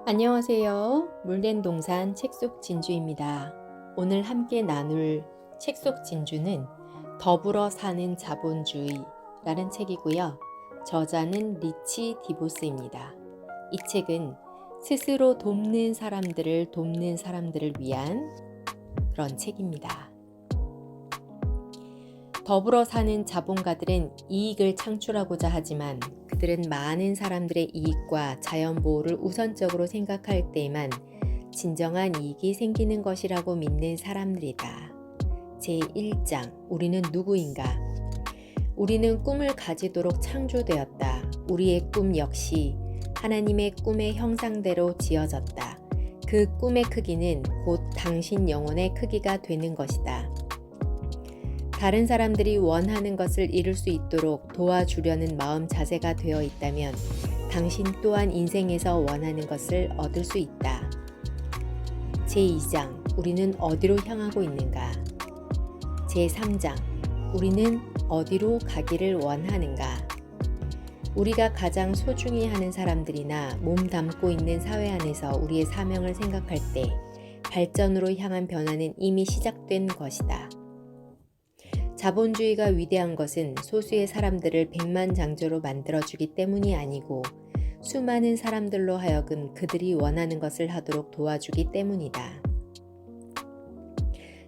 안녕하세요. 물된 동산 책 속 진주입니다. 오늘 함께 나눌 책 속 진주는 더불어 사는 자본주의라는 책이고요. 저자는 리치 디보스입니다. 이 책은 스스로 돕는 사람들을 위한 그런 책입니다. 더불어 사는 자본가들은 이익을 창출하고자 하지만 그들은 많은 사람들의 이익과 자연 보호를 우선적으로 생각할 때에만 진정한 이익이 생기는 것이라고 믿는 사람들이다. 제1장 우리는 누구인가? 우리는 꿈을 가지도록 창조되었다. 우리의 꿈 역시 하나님의 꿈의 형상대로 지어졌다. 그 꿈의 크기는 곧 당신 영혼의 크기가 되는 것이다. 다른 사람들이 원하는 것을 이룰 수 있도록 도와주려는 마음 자세가 되어 있다면 당신 또한 인생에서 원하는 것을 얻을 수 있다. 제2장 우리는 어디로 향하고 있는가? 제3장 우리는 어디로 가기를 원하는가? 우리가 가장 소중히 하는 사람들이나 몸담고 있는 사회 안에서 우리의 사명을 생각할 때 발전으로 향한 변화는 이미 시작된 것이다. 자본주의가 위대한 것은 소수의 사람들을 백만장자로 만들어주기 때문이 아니고 수많은 사람들로 하여금 그들이 원하는 것을 하도록 도와주기 때문이다.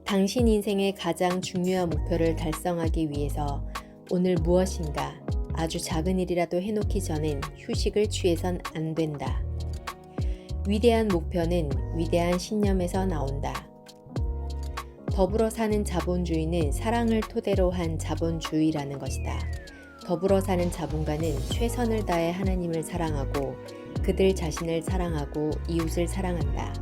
당신 인생의 가장 중요한 목표를 달성하기 위해서 오늘 무엇인가 아주 작은 일이라도 해놓기 전엔 휴식을 취해선 안 된다. 위대한 목표는 위대한 신념에서 나온다. 더불어 사는 자본주의는 사랑을 토대로 한 자본주의라는 것이다. 더불어 사는 자본가는 최선을 다해 하나님을 사랑하고 그들 자신을 사랑하고 이웃을 사랑한다.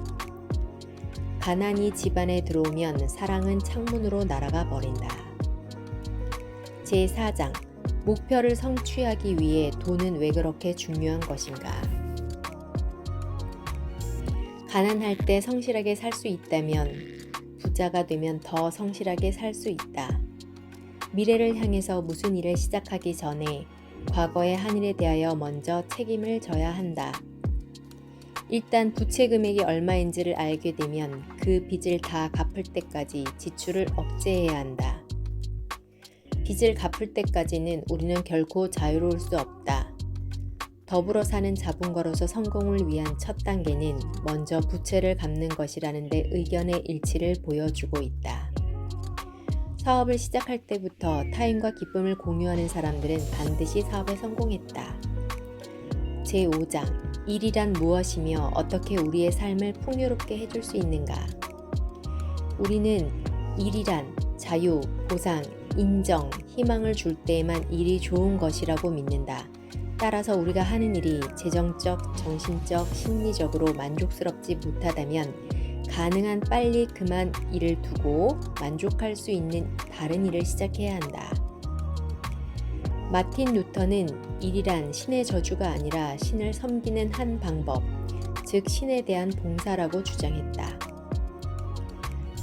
가난이 집안에 들어오면 사랑은 창문으로 날아가 버린다. 제4장 목표를 성취하기 위해 돈은 왜 그렇게 중요한 것인가? 가난할 때 성실하게 살 수 있다면 부자가 되면 더 성실하게 살 수 있다. 미래를 향해서 무슨 일을 시작하기 전에 과거의 한 일에 대하여 먼저 책임을 져야 한다. 일단 부채 금액이 얼마인지를 알게 되면 그 빚을 다 갚을 때까지 지출을 억제해야 한다. 빚을 갚을 때까지는 우리는 결코 자유로울 수 없다. 더불어 사는 자본가로서 성공을 위한 첫 단계는 먼저 부채를 갚는 것이라는 데 의견의 일치를 보여주고 있다. 사업을 시작할 때부터 타인과 기쁨을 공유하는 사람들은 반드시 사업에 성공했다. 제5장 일이란 무엇이며 어떻게 우리의 삶을 풍요롭게 해줄 수 있는가? 우리는 일이란 자유, 보상, 인정, 희망을 줄 때에만 일이 좋은 것이라고 믿는다. 따라서 우리가 하는 일이 재정적, 정신적, 심리적으로 만족스럽지 못하다면 가능한 빨리 그만 일을 두고 만족할 수 있는 다른 일을 시작해야 한다. 마틴 루터는 일이란 신의 저주가 아니라 신을 섬기는 한 방법, 즉 신에 대한 봉사라고 주장했다.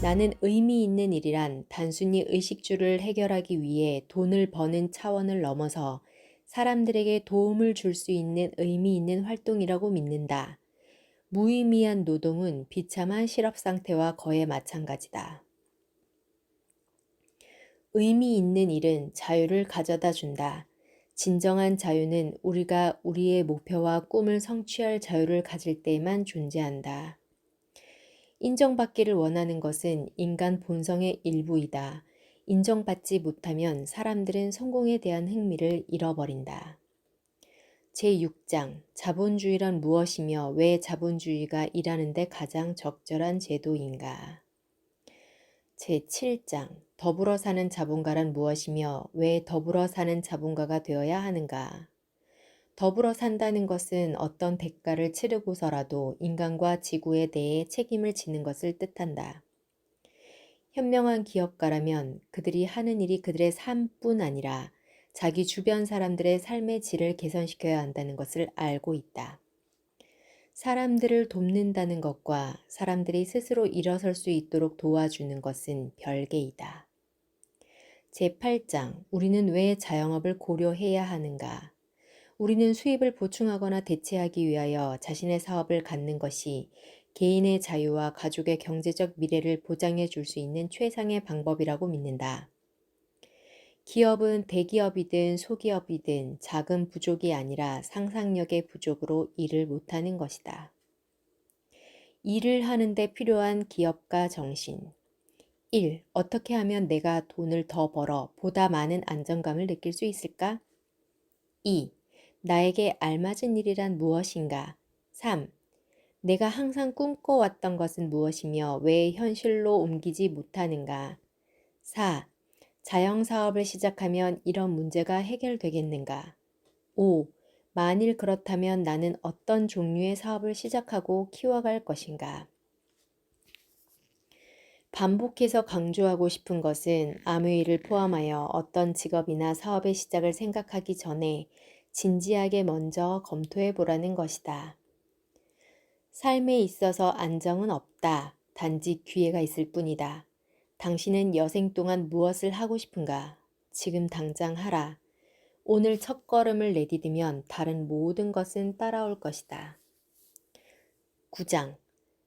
나는 의미 있는 일이란 단순히 의식주를 해결하기 위해 돈을 버는 차원을 넘어서 사람들에게 도움을 줄 수 있는 의미 있는 활동이라고 믿는다. 무의미한 노동은 비참한 실업 상태와 거의 마찬가지다. 의미 있는 일은 자유를 가져다 준다. 진정한 자유는 우리가 우리의 목표와 꿈을 성취할 자유를 가질 때에만 존재한다. 인정받기를 원하는 것은 인간 본성의 일부이다. 인정받지 못하면 사람들은 성공에 대한 흥미를 잃어버린다. 제6장 자본주의란 무엇이며 왜 자본주의가 일하는데 가장 적절한 제도인가? 제7장 더불어 사는 자본가란 무엇이며 왜 더불어 사는 자본가가 되어야 하는가? 더불어 산다는 것은 어떤 대가를 치르고서라도 인간과 지구에 대해 책임을 지는 것을 뜻한다. 현명한 기업가라면 그들이 하는 일이 그들의 삶뿐 아니라 자기 주변 사람들의 삶의 질을 개선시켜야 한다는 것을 알고 있다. 사람들을 돕는다는 것과 사람들이 스스로 일어설 수 있도록 도와주는 것은 별개이다. 제8장 우리는 왜 자영업을 고려해야 하는가? 우리는 수입을 보충하거나 대체하기 위하여 자신의 사업을 갖는 것이 개인의 자유와 가족의 경제적 미래를 보장해 줄 수 있는 최상의 방법이라고 믿는다. 기업은 대기업이든 소기업이든 자금 부족이 아니라 상상력의 부족으로 일을 못하는 것이다. 일을 하는데 필요한 기업가 정신. 1. 어떻게 하면 내가 돈을 더 벌어 보다 많은 안정감을 느낄 수 있을까? 2. 나에게 알맞은 일이란 무엇인가? 3. 내가 항상 꿈꿔왔던 것은 무엇이며 왜 현실로 옮기지 못하는가? 4. 자영사업을 시작하면 이런 문제가 해결되겠는가? 5. 만일 그렇다면 나는 어떤 종류의 사업을 시작하고 키워갈 것인가? 반복해서 강조하고 싶은 것은 아무 일을 포함하여 어떤 직업이나 사업의 시작을 생각하기 전에 진지하게 먼저 검토해 보라는 것이다. 삶에 있어서 안정은 없다. 단지 기회가 있을 뿐이다. 당신은 여생 동안 무엇을 하고 싶은가? 지금 당장 하라. 오늘 첫걸음을 내디디면 다른 모든 것은 따라올 것이다. 9장.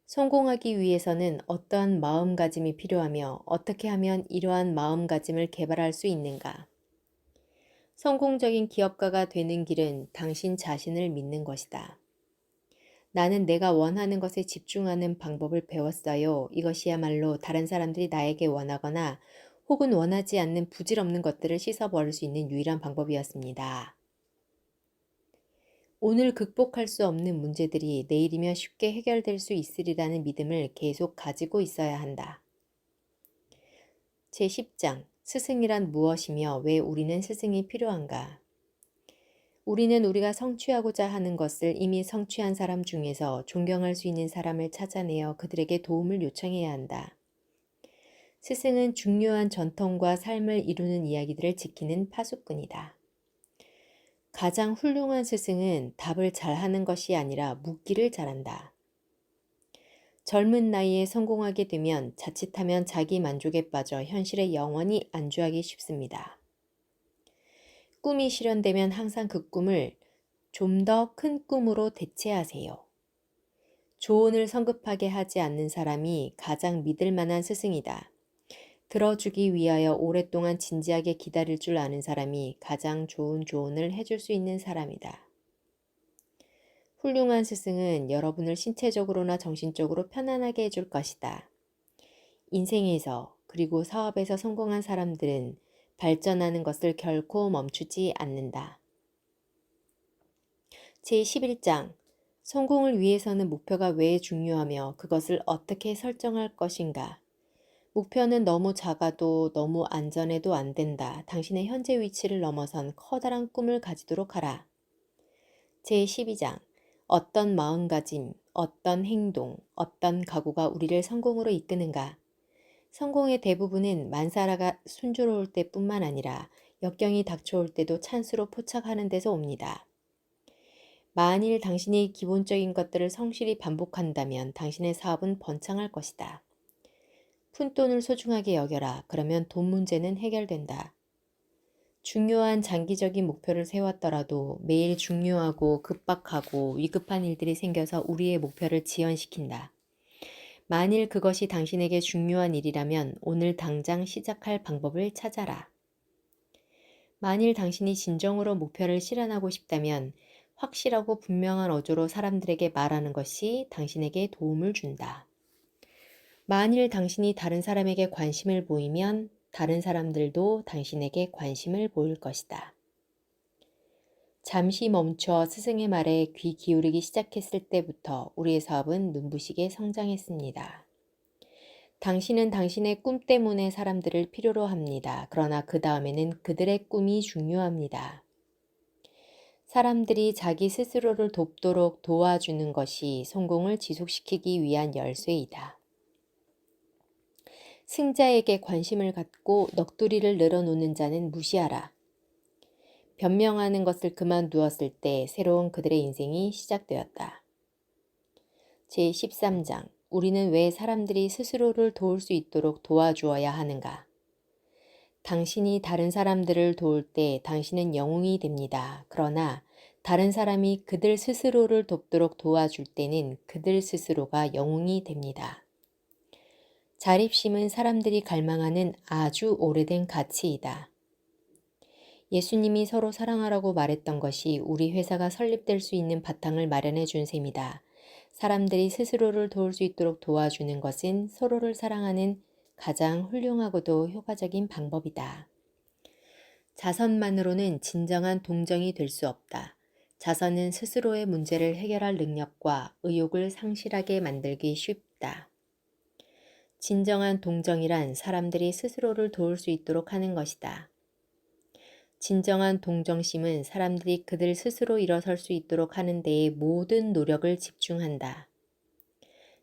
성공하기 위해서는 어떠한 마음가짐이 필요하며 어떻게 하면 이러한 마음가짐을 개발할 수 있는가? 성공적인 기업가가 되는 길은 당신 자신을 믿는 것이다. 나는 내가 원하는 것에 집중하는 방법을 배웠어요. 이것이야말로 다른 사람들이 나에게 원하거나 혹은 원하지 않는 부질없는 것들을 씻어버릴 수 있는 유일한 방법이었습니다. 오늘 극복할 수 없는 문제들이 내일이면 쉽게 해결될 수 있으리라는 믿음을 계속 가지고 있어야 한다. 제10장 스승이란 무엇이며 왜 우리는 스승이 필요한가? 우리는 우리가 성취하고자 하는 것을 이미 성취한 사람 중에서 존경할 수 있는 사람을 찾아내어 그들에게 도움을 요청해야 한다. 스승은 중요한 전통과 삶을 이루는 이야기들을 지키는 파수꾼이다. 가장 훌륭한 스승은 답을 잘하는 것이 아니라 묻기를 잘한다. 젊은 나이에 성공하게 되면 자칫하면 자기 만족에 빠져 현실에 영원히 안주하기 쉽습니다. 꿈이 실현되면 항상 그 꿈을 좀 더 큰 꿈으로 대체하세요. 조언을 성급하게 하지 않는 사람이 가장 믿을 만한 스승이다. 들어주기 위하여 오랫동안 진지하게 기다릴 줄 아는 사람이 가장 좋은 조언을 해줄 수 있는 사람이다. 훌륭한 스승은 여러분을 신체적으로나 정신적으로 편안하게 해줄 것이다. 인생에서 그리고 사업에서 성공한 사람들은 발전하는 것을 결코 멈추지 않는다. 제11장 성공을 위해서는 목표가 왜 중요하며 그것을 어떻게 설정할 것인가? 목표는 너무 작아도 너무 안전해도 안 된다. 당신의 현재 위치를 넘어선 커다란 꿈을 가지도록 하라. 제12장 어떤 마음가짐, 어떤 행동, 어떤 각오가 우리를 성공으로 이끄는가? 성공의 대부분은 만사라가 순조로울 때뿐만 아니라 역경이 닥쳐올 때도 찬스로 포착하는 데서 옵니다. 만일 당신이 기본적인 것들을 성실히 반복한다면 당신의 사업은 번창할 것이다. 푼돈을 소중하게 여겨라. 그러면 돈 문제는 해결된다. 중요한 장기적인 목표를 세웠더라도 매일 중요하고 급박하고 위급한 일들이 생겨서 우리의 목표를 지연시킨다. 만일 그것이 당신에게 중요한 일이라면 오늘 당장 시작할 방법을 찾아라. 만일 당신이 진정으로 목표를 실현하고 싶다면 확실하고 분명한 어조로 사람들에게 말하는 것이 당신에게 도움을 준다. 만일 당신이 다른 사람에게 관심을 보이면 다른 사람들도 당신에게 관심을 보일 것이다. 잠시 멈춰 스승의 말에 귀 기울이기 시작했을 때부터 우리의 사업은 눈부시게 성장했습니다. 당신은 당신의 꿈 때문에 사람들을 필요로 합니다. 그러나 그 다음에는 그들의 꿈이 중요합니다. 사람들이 자기 스스로를 돕도록 도와주는 것이 성공을 지속시키기 위한 열쇠이다. 승자에게 관심을 갖고 넋두리를 늘어놓는 자는 무시하라. 변명하는 것을 그만두었을 때 새로운 그들의 인생이 시작되었다. 제13장 우리는 왜 사람들이 스스로를 도울 수 있도록 도와주어야 하는가? 당신이 다른 사람들을 도울 때 당신은 영웅이 됩니다. 그러나 다른 사람이 그들 스스로를 돕도록 도와줄 때는 그들 스스로가 영웅이 됩니다. 자립심은 사람들이 갈망하는 아주 오래된 가치이다. 예수님이 서로 사랑하라고 말했던 것이 우리 회사가 설립될 수 있는 바탕을 마련해 준 셈이다. 사람들이 스스로를 도울 수 있도록 도와주는 것은 서로를 사랑하는 가장 훌륭하고도 효과적인 방법이다. 자선만으로는 진정한 동정이 될 수 없다. 자선은 스스로의 문제를 해결할 능력과 의욕을 상실하게 만들기 쉽다. 진정한 동정이란 사람들이 스스로를 도울 수 있도록 하는 것이다. 진정한 동정심은 사람들이 그들 스스로 일어설 수 있도록 하는 데에 모든 노력을 집중한다.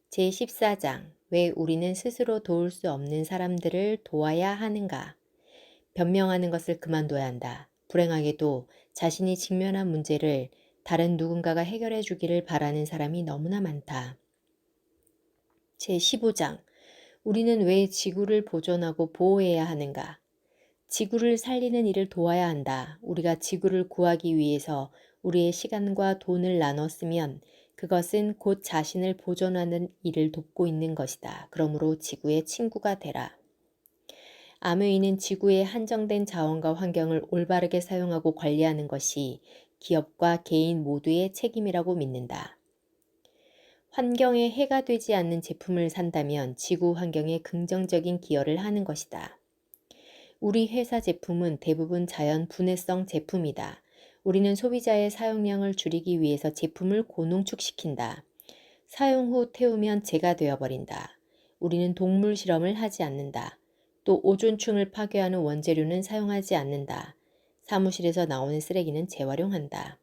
제14장 왜 우리는 스스로 도울 수 없는 사람들을 도와야 하는가? 변명하는 것을 그만둬야 한다. 불행하게도 자신이 직면한 문제를 다른 누군가가 해결해 주기를 바라는 사람이 너무나 많다. 제15장 우리는 왜 지구를 보존하고 보호해야 하는가? 지구를 살리는 일을 도와야 한다. 우리가 지구를 구하기 위해서 우리의 시간과 돈을 나눴으면 그것은 곧 자신을 보존하는 일을 돕고 있는 것이다. 그러므로 지구의 친구가 되라. 아메이는 지구의 한정된 자원과 환경을 올바르게 사용하고 관리하는 것이 기업과 개인 모두의 책임이라고 믿는다. 환경에 해가 되지 않는 제품을 산다면 지구 환경에 긍정적인 기여를 하는 것이다. 우리 회사 제품은 대부분 자연 분해성 제품이다. 우리는 소비자의 사용량을 줄이기 위해서 제품을 고농축시킨다. 사용 후 태우면 재가 되어버린다. 우리는 동물 실험을 하지 않는다. 또 오존층을 파괴하는 원재료는 사용하지 않는다. 사무실에서 나오는 쓰레기는 재활용한다.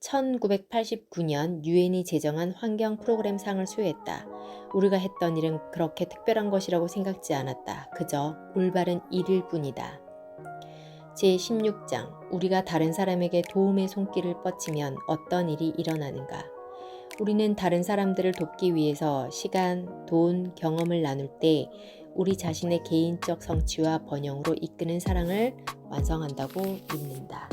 1989년 유엔이 제정한 환경 프로그램 상을 수여했다. 우리가 했던 일은 그렇게 특별한 것이라고 생각지 않았다. 그저 올바른 일일 뿐이다. 제16장 우리가 다른 사람에게 도움의 손길을 뻗치면 어떤 일이 일어나는가? 우리는 다른 사람들을 돕기 위해서 시간, 돈, 경험을 나눌 때 우리 자신의 개인적 성취와 번영으로 이끄는 사랑을 완성한다고 믿는다.